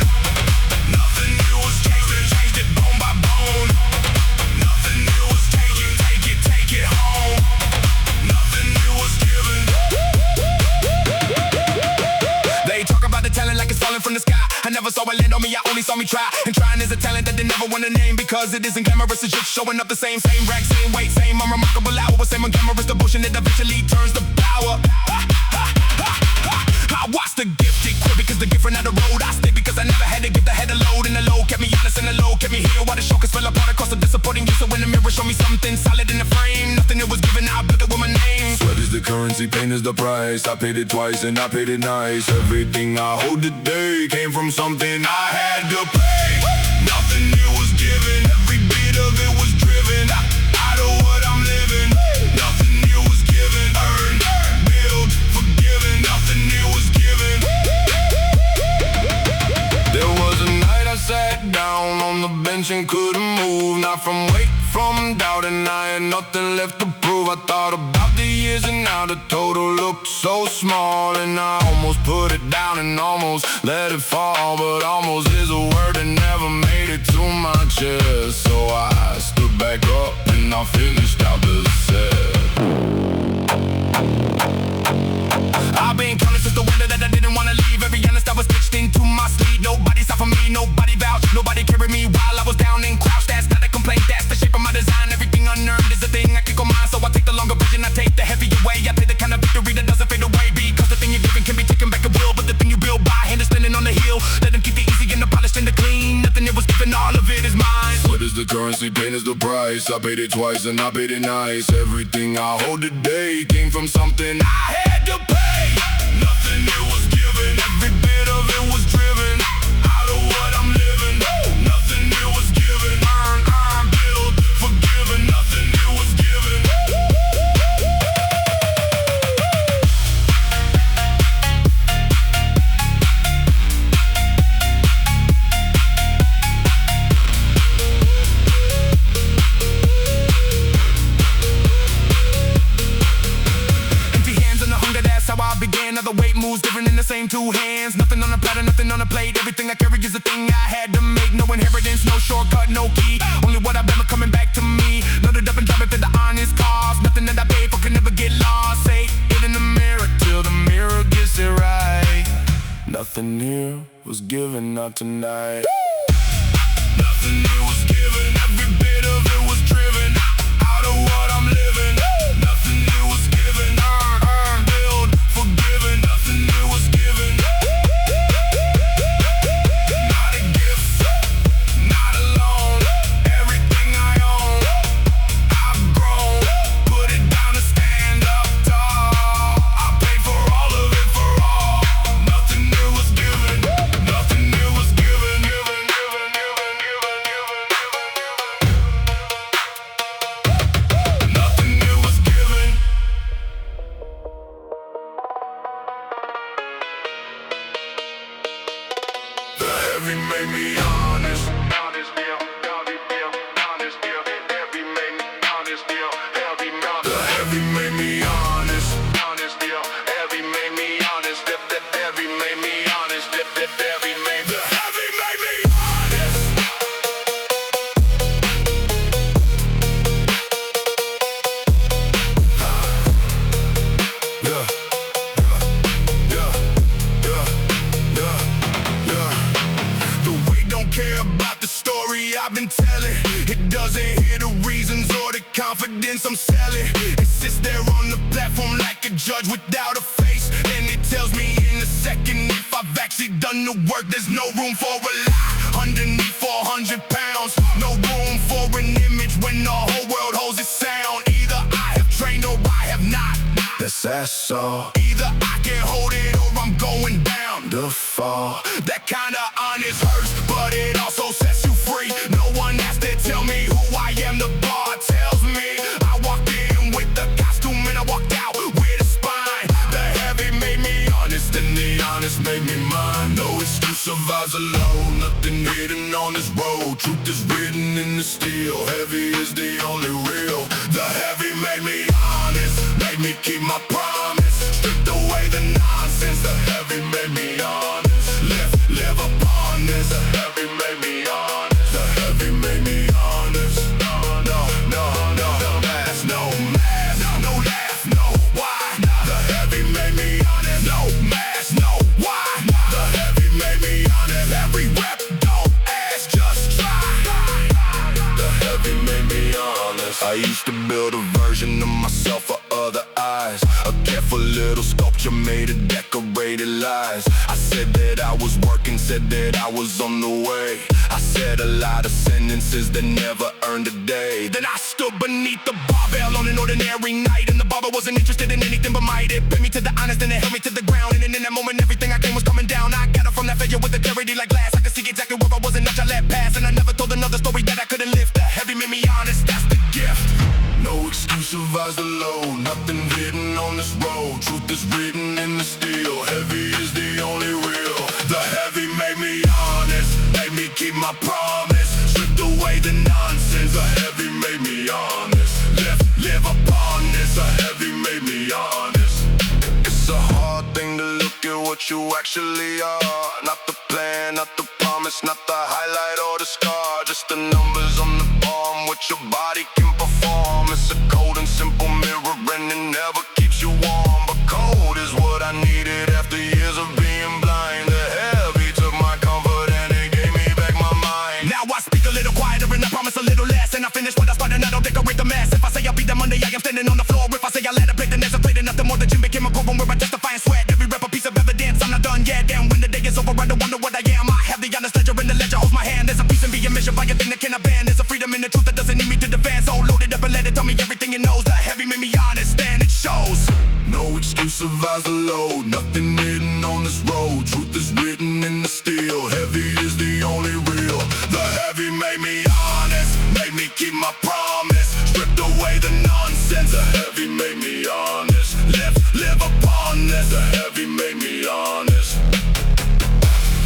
Nothing it was changed it bone by bone. Nothing it was taken, take it home. Nothing it was given. They talk about the talent like it's falling from the sky. I never saw it land on me, I only saw me try. And trying is a talent that they never want to name, because it isn't glamorous, it's just showing up the same rack, same weight, same unremarkable hour. Same unglamorous devotion that eventually turns to power. I watch the gifted quit because the gift ran out of road. I stayed because I never had to give the head a load. And the load kept me honest and the load kept me here. While the showcase fell apart across the disappointing you. So in the mirror show me something solid in the frame. Nothing it was given, I built it with my name. Sweat is the currency, pain is the price. I paid it twice and I paid it nice. Everything I hold today came from something I had to pay. Nothing it was given, every bit of it was driven out of what I'm living. Nothing it was given, earned, built, forgiven. Nothing it was given. There was a night I sat down on the bench and couldn't move. Not from weight, from doubt, and I had nothing left to prove. I thought about the years and now the total looked so small. And I almost put it down and almost let it fall. But almost is a word that never made it to my chest. So I stood back up and I finished out the set. I've been counting since the winter that I didn't wanna leave. Every honest I was stitched into my sleeve. Nobody saw for me, nobody vouched, nobody carried me while I was down and crouched. That's not a complaint, that's the shape of my design. Everything unearned is a thing I kick on mine. So I take the longer version, I take the heavier way. I take the kind of victory that doesn't fade away. Because the thing you're giving can be taken back at will. But the thing you build by hand is standing on the hill. Let them keep the easy and the polished and the clean. Nothing it was given, all of it is mine. Sweat is the currency, pain is the price. I paid it twice and I paid it nice. Everything I hold today came from something I had to pay. Nothing it was given, every bit of it was driven out of what I'm living. Nothing it was given, earned, built, forgiven. Nothing it was given. Empty hands and the hunger, that's how I began. Now the weight moves different in the same two hands. Nothing on the platter, nothing on the plate. Everything I carry is a thing I had to make. No inheritance, no shortcut, no key. Only what I've done coming back to me. Loaded up and driving for the honest cause. Nothing that I paid for can never get lost. Say it in the mirror till the mirror gets it right. Nothing here was given, not tonight. Nothing here was given, every bit of it was driven out of what I'm living. Nothing here was given, earned, built, forgiven. Nothing here was given. Not a gift, not alone. Everything I own, I've grown. Put it down to stand up tall. I paid for all of it for all. Nothing here was given. Nothing here was given. Nothing here was given. The heavy made me honest. Honest deal, honest deal, honest deal. Heavy made me honest deal, heavy mouth. The heavy made me honest. Honest deal, heavy made me honest. Heavy made me honest. Heavy made the heavy made me honest. Yeah. The weight don't care about the story I've been telling. It doesn't hear the reasons or the confidence I'm selling. It sits there on the platform like a judge without a face. And it tells me in a second if I've actually done the work. There's no room for a lie. Underneath 400 pounds, no room for an image when the whole world holds its sound. Either I have trained or I have not. That's all. Either I can hold it or I'm going down the fall. That kind of honest hurts, but made me mine. No excuse, survives alone. Nothing hidden on this road. Truth is written in the steel. Heavy is the only real. The heavy made me honest, made me keep my promise. Stripped away the nonsense. The heavy made me honest. Live upon this. The heavy made me honest. The heavy made me honest. No mask, no mask, no laugh, no why. The heavy made me honest. No mask, no why. The heavy made me honest. Every rep, don't ask, just try. The heavy made me honest. I used to build a version of myself for other eyes. A careful little sculpture made of decorated lies. I said that I was working, said that I was on the way. I said a lot of sentences that never earned a day. Then I stood beneath the barbell on an ordinary night, and the barber wasn't interested in anything but might. It pinned me to the honest and it held me to the ground. And in that moment everything I claimed was coming down. I got up from that failure with a clarity like glass. I could see exactly where I was and not I let pass. And I never told another story that I couldn't lift. The heavy made me honest, that's the gift. No excuse, survives the load. Nothing hidden on this road. Truth is written in the steel. Heavy is the only real. The heavy made me honest, made me keep my promise. Stripped away the nonsense. The heavy made me honest. Live upon this. The heavy made me honest. It's a hard thing to look at what you actually are. Not the plan, not the promise, not the highlight or the scar. Just the numbers on the palm, which your body can perform. It's a cold and simple mirror and it never keeps you warm. But cold is what I needed after years of being blind. The heavy took my comfort and it gave me back my mind. Now I speak a little quieter and I promise a little less. And I finish what I started, I don't decorate the mess. If I say I'll be there Monday, I am standing on the floor. If I say I let it play, then there's a plate enough. The more the gym became a courtroom where I testify and sweat. Every rep a piece of evidence, I'm not done yet. And when the day is over, I don't wonder what I am. I have the honest ledger and the ledger holds my hand. There's a peace in being measured by a thing that cannot bend. There's a freedom in the truth that doesn't need me to defend. So load it up and let it tell me everything it knows. The heavy made me honest and it shows. No excuse, survives the load. Nothing hidden on this road. Truth is written in the steel. Heavy is the only real. The heavy made me honest, made me keep my promise. Stripped away the nonsense. The heavy made me honest. Live upon this. The heavy made me honest.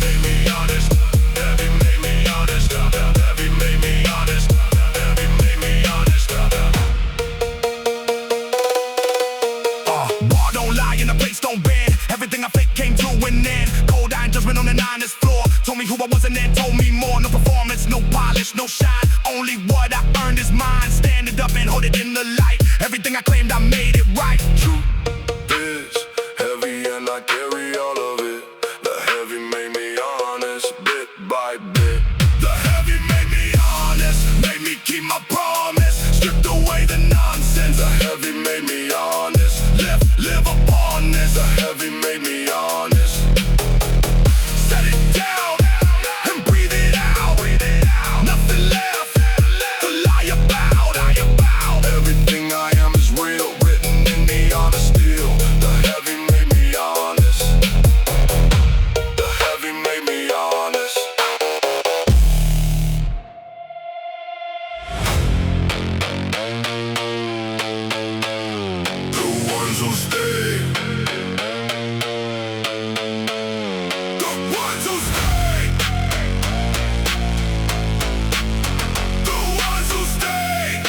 Made me honest. Heavy made me honest. Heavy made me honest. Heavy made me honest. Bar don't lie and the place don't bend. Everything I fake came to an end. Cold iron judgment on the niners floor. Told me who I was and then told me more. No performance, no polish, no shine. Only what I earned is mine. Stand it up and hold it in the light. Everything I claimed, I made it right. Truth is heavy and I carry all of it. The heavy made me honest, bit by bit. The heavy made me honest, made me keep my promise. Stripped away the nonsense. The heavy made me honest. Live upon this. The heavy made me honest. Set it down and breathe it out. Nothing left to lie about. Everything I am is real, written in the honest steel. The heavy made me honest. The heavy made me honest. The ones who stay. The ones who stay. The ones who stay.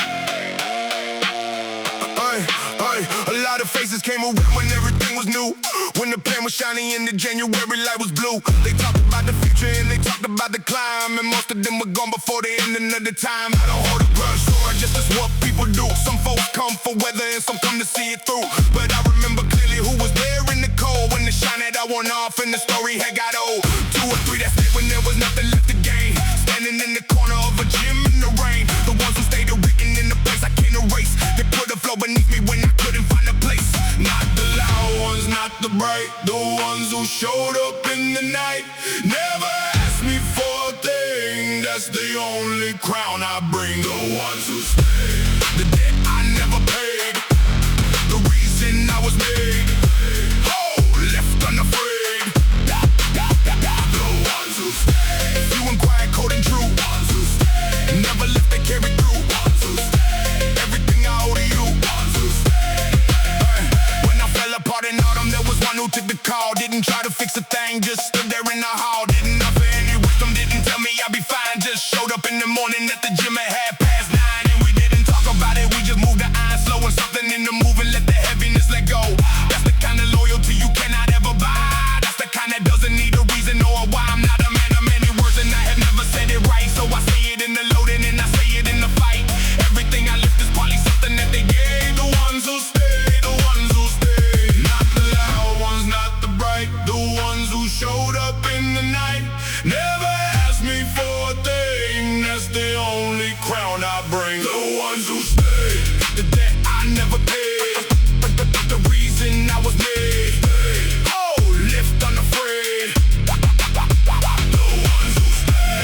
A lot of faces came around when everything was new. When the pan was shiny and the January light was blue. They talked about the future and they talked about the climb. And most of them were gone before the ending of the time. I don't hold a grudge, so I just that's what people do. Some folks come for weather and some come to see it through. But I remember clearly who was there in the cold when the shine had I went off and the story had got old. 2 or 3 that stayed when there was nothing left to gain. Standing in the corner of a gym in the rain. The ones who stayed are written in the place I can't erase. They put a flow beneath me when I couldn't find a place. Not the loud ones, not the bright. The ones who showed up in the night. Never asked me for a thing. That's the only crown I bring. The ones who stay. The debt I never paid. The reason I was made. Oh, left unafraid. The ones who stay. Few and quiet, cold and true. Ones who stay. Never left, they carried through. Ones who stay. Everything I owe to you. Ones who stay. When I fell apart in autumn, there was one who took the call. Didn't try to fix a thing. ain't just stood there in the hall. Didn't offer any wisdom, didn't tell me I'd be fine. Just showed up in the morning at the gym at 9:30. And we didn't talk about it, we just moved the iron slow. And something in the move and let the heaviness let go. That's the kind of loyalty you cannot ever buy. That's the kind that doesn't need a reason or a why. I'm not a man of many words and I have never said it right. So I say it in the loading and I say it in the fight. Everything I lift is probably something that they gave. The ones who stay, the ones who stay. Not the loud ones, not the bright. The ones who showed up in the night. Never asked me for a thing. That's the only crown I bring. The ones who stay, the debt I never paid. The reason I was made. Oh, lift unafraid. The ones who stay.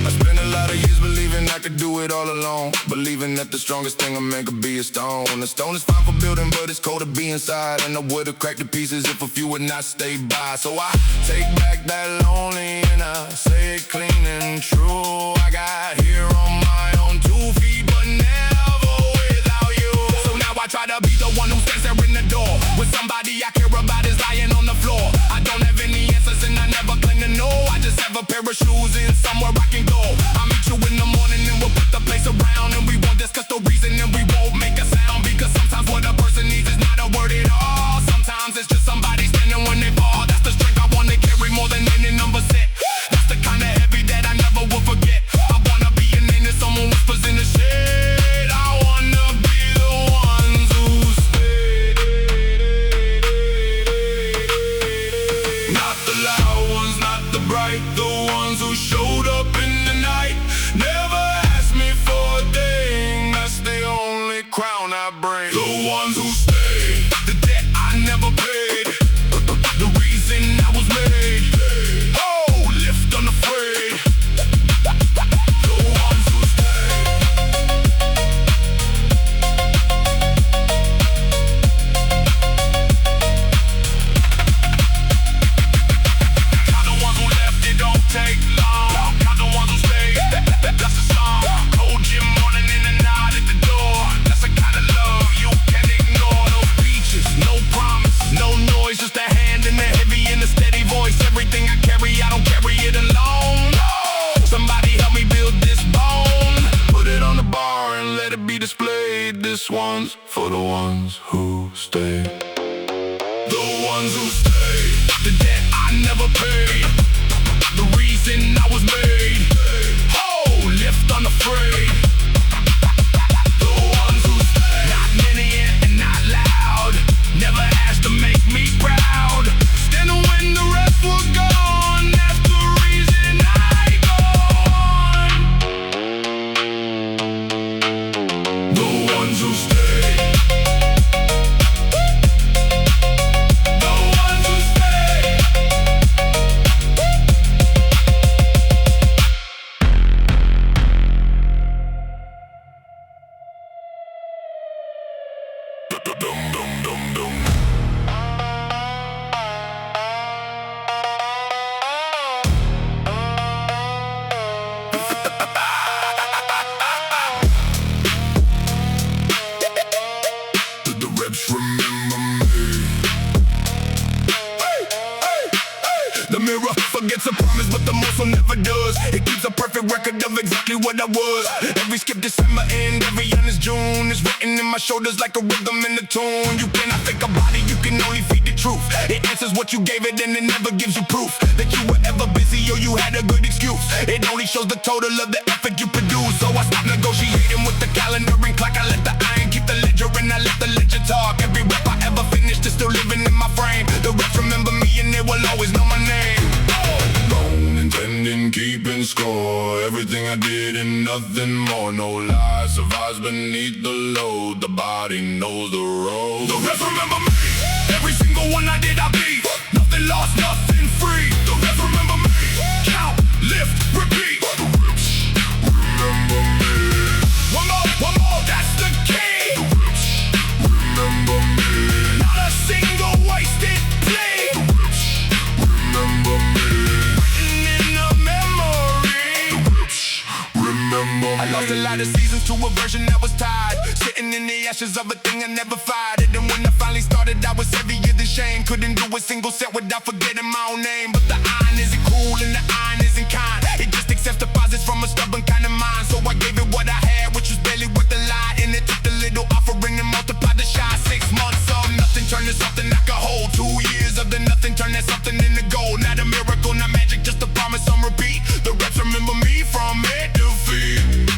I spent a lot of years believing I could do it all alone. Believing that the strongest thing a man could be is stone. The stone is fine for building, but it's cold to be inside. And I would've cracked the pieces if a few would not stay by. So I take back that lonely and I say it clean and true. I got here on my own 2 feet, but never without you. So now I try to be the one who stands there in the door when somebody I care about is lying on the floor. I don't have any answers and I never claim to know. I just have a pair of shoes and somewhere I can go. I'll meet you in the morning and we'll put the place around. And we won't discuss the reason and we won't make a sound. Because sometimes what a person needs is not a word at all. Sometimes it's just somebody standing when they fall. That's the strength I want to carry more than any number set. That's the kind of heavy that I never will forget. I wanna be a name that someone whispers in the shade. I wanna be the ones who stay. Not the loud ones, not the bright. The ones who showed up in the night. Never asked me for a thing. That's the only crown I bring. The ones who stay, the debt I never paid. The reason I was made. Oh, lift unafraid. The ones who stay. Count the ones who left, it don't take long. Count the ones who stay, that's the song. Cold gym morning in and out at the door. That's the kind of love you can't ignore. No speeches, no promise, no noise. Just a hand in the heavy and a steady voice. Everything I carry, I don't carry it alone. Somebody help me build this bone. Put it on the bar and let it be displayed. This one's for the ones who stay. The ones who stay. The debt I never paid. The reason I was made. Oh, lift unafraid. The ones who stay. Not many and not loud. Never asked to make me proud. Standing when the rest were gone. That's the reason I go on. The ones who stay. The ones who stay. Dum dum dum dum. The reps remember me. Hey, hey, hey. The mirror forgets a promise, but the muscle never does. It keeps a perfect record of exactly what I was. Every skip December and every honest June is written in my shoulders like a rhythm in the tune. You cannot fake a body, you can only feed the truth. It answers what you gave it and it never gives you proof that you were ever busy or you had a good excuse. It only shows the total of the effort you produce. So I stop negotiating with the calendar and clock. I let the iron keep the ledger and I let the ledger talk. Every rep I ever finished is still living in my frame. The reps remember me and they will always know my name. Don't intending keeping score. Everything I did and nothing more. No lies survives beneath the load. The body knows the road. The reps remember me. Every single one I did I beat. Nothing lost, nothing free. The reps remember me. Count, lift, repeat. The reps remember me. One more, that's the key. The reps remember me. Not a single wasted play. The reps remember me. Written in the memory. The reps remember me. I lost a lot of seasons to a version that was tied. Sitting in the ashes of a thing I never fired. And when I finally started, I was heavy couldn't do a single set without forgetting my own name. But the iron isn't cool and the iron isn't kind. It just accepts deposits from a stubborn kind of mind. So I gave it what I had, which was barely worth a lot. And it took the little offering and multiplied the shot. 6 months of nothing turned to something I could hold. 2 years of the nothing turned that something into gold. Not a miracle, not magic, just a promise on repeat. The reps remember me from head to feet.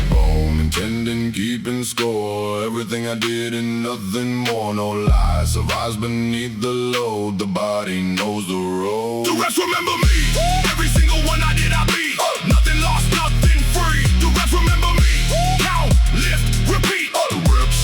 Bone intending, keeping score. Everything I did and nothing more, no lies. Survives beneath the load, the body knows the road. The reps remember me, every single one I did I beat. Nothing lost, nothing free. The reps remember me, count, lift, repeat. The reps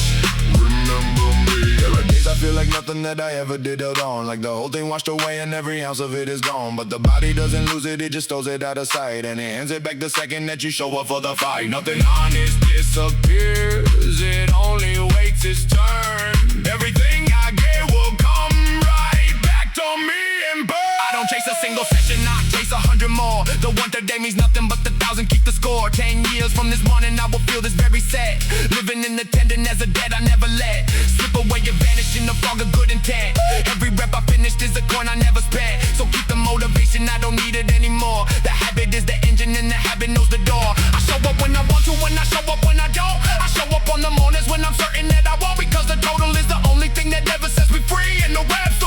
remember me. There are days I feel like nothing that I ever did held on. Like the whole thing washed away and every ounce of it is gone. But the body doesn't lose it, it just throws it out of sight. And it hands it back the second that you show up for the fight. Nothing honest disappears, it only waits its turn. Everything I get will come right back to me and burn. I don't chase a single session, I chase 100 more. The 1 day means nothing but the 1,000 keep the score. 10 years from this morning I will feel this very set. Living in the tendon as a debt I never let slip away and vanish in the fog of good intent. Every rep I finished is a coin I never spent. So keep the motivation, I don't need it anymore. The habit is the engine and the habit knows the door. I show up when I want to, when I show up when I don't. I show up on the mornings when I'm certain that I won't. Because the total is the only thing that ever sets me free. And the reps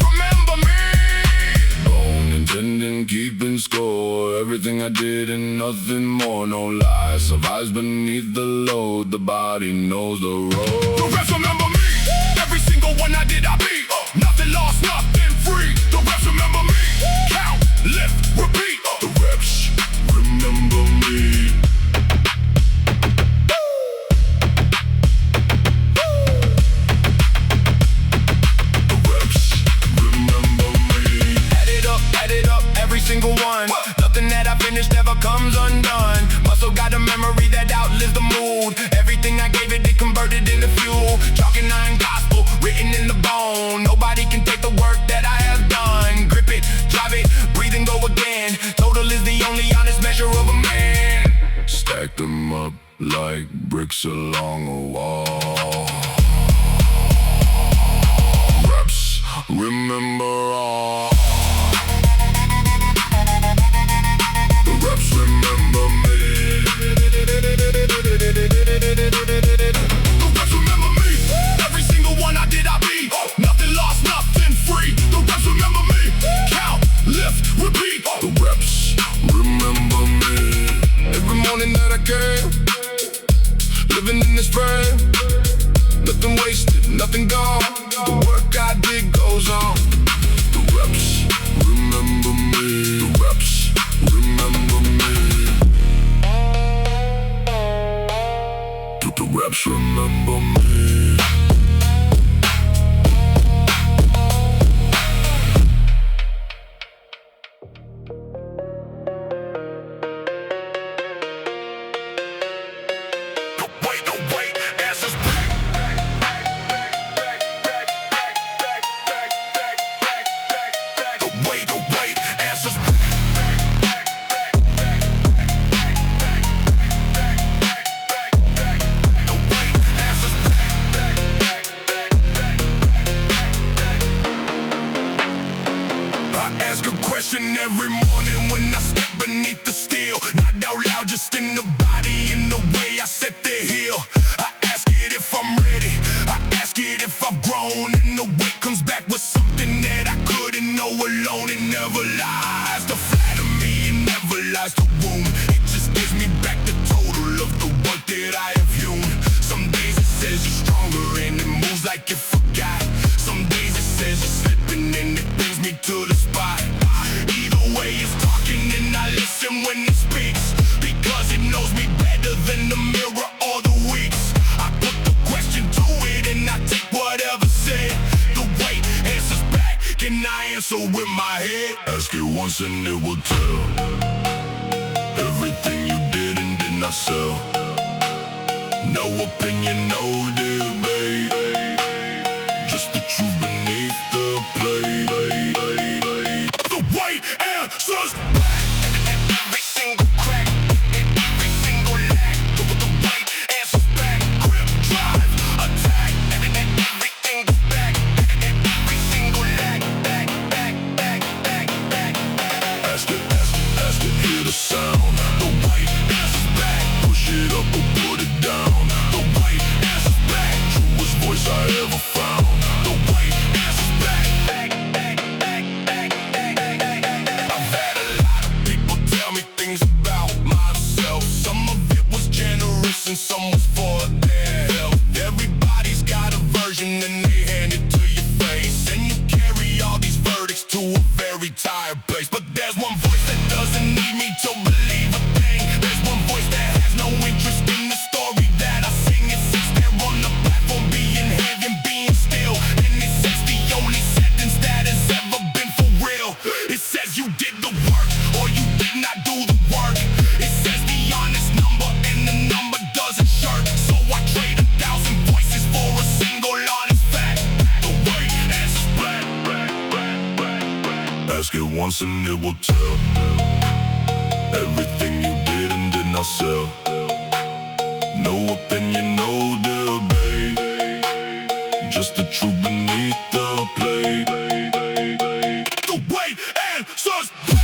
remember me. Bone intending, keeping score. Everything I did and nothing more, no lies. Survives beneath the load, the body knows the road. The reps remember me, every single one I did I beat. Nothing lost, nothing free. The reps remember me, count, lift, repeat. The reps remember me. The reps remember me. Add it up, every single one. Nothing that I finished ever comes undone. Muscle got a memory that outlives the mood. Everything I gave it, it converted into fuel. Chalk and iron gospel, written in the bone. Nobody can take the work that I have done. Grip it, drive it, breathe and go again. Total is the only honest measure of a man. Stack them up like bricks along a wall. Reps remember all. The reps remember me. The reps remember me, every single one I did I beat. Nothing lost, nothing free. The reps remember me, count, lift, repeat. The reps remember me. Every morning that I came, living in this frame. Nothing wasted, nothing gone. The work I did goes on. The reps remember me. The reps remember me. The reps remember me. The wait, answers back. The wait, answers back. Every morning when I step beneath the steel, not out loud, just in the body, in the way I set the heel. I ask it if I'm ready, I ask it if I've grown, and the weight comes back with something that I couldn't know alone. It never lies to flatter me, it never lies to wound. It just gives me back the total of the work that I have hewn. Some days it says you're stronger and it moves like you forgot. Some days it says you're slipping and it brings me to the spot. Way is talking and I listen when it speaks, because it knows me better than the mirror or the weeks. I put the question to it and I take whatever said. The weight answers back, can I answer with my head? Ask it once and it will tell everything you did and did not sell. No opinion, no debate, just the truth beneath the plate. The weight answers back. Every single crack, every single lack. The weight answers back. Grip, drive, attack. Everything goes back. Every single Ask it once and it will tell everything you did and did not sell. No opinion, no debate, just the truth beneath the plate. The weight and suspect.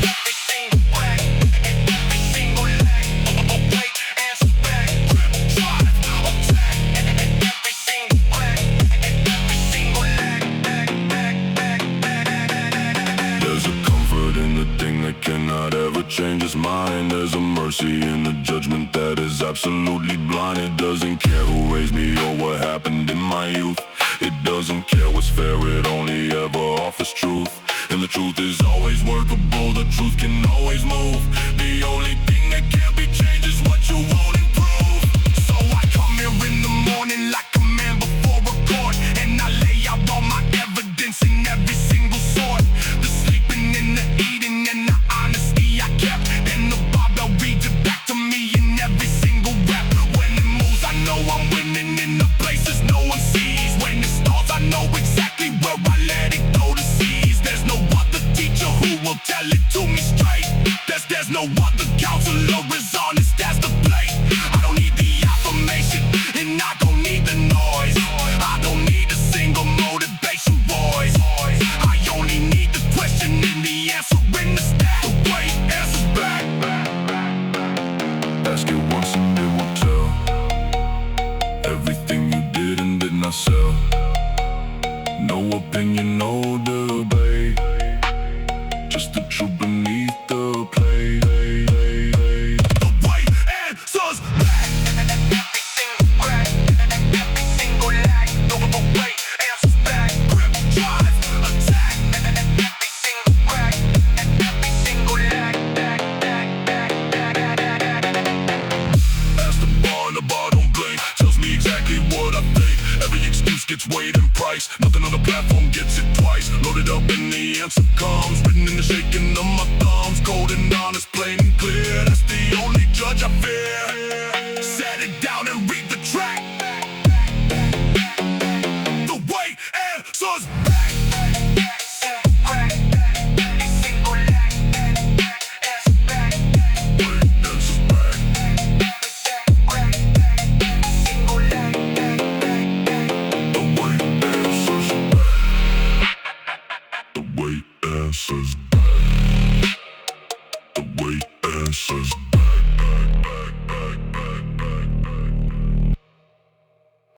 Every single whack, every single leg, weight and suspect. Grip, drive, attack. Every single whack, every single leg, There's a comfort in the thing that cannot ever change its mind. There's a mercy in the judgment that is absolutely blind. It doesn't care who raised me or what happened in my youth. It doesn't care what's fair, it only ever offers truth. And the truth is always workable, the truth can always move. The only thing that can't be changed is what you won't improve. So I come here in the morning like a man before a court, and I lay out all my evidence in every single sort. The sleeping and the eating and the honesty I kept, and the barbell reads it back to me in every single rep. When it moves I know I'm winning in the places no one sees. When it stalls I know exactly where I let it go to seize. There's no other teacher who will tell it to me straight. There's no other counselor as honest as the plate. I don't need the affirmation and I don't need the noise. I don't need a single motivation voice. I only need the question and the answer in the stack. The weight answers back. Ask it once and it will tell everything you did and did not sell. No opinion, no debate, just the truth beneath the plate. The weight answers back. every single crack, every single lag, weight and suspect. Grip, drive, attack. Every single crack, every single lag, Ask the bar don't blame. Tells me exactly what I think. Every excuse gets weighed and priced. Nothing on the platform gets it twice. Loaded up and the answer comes, written in the shaking of my thumbs. Cold and honest, plain and clear. That's the only judge I fear.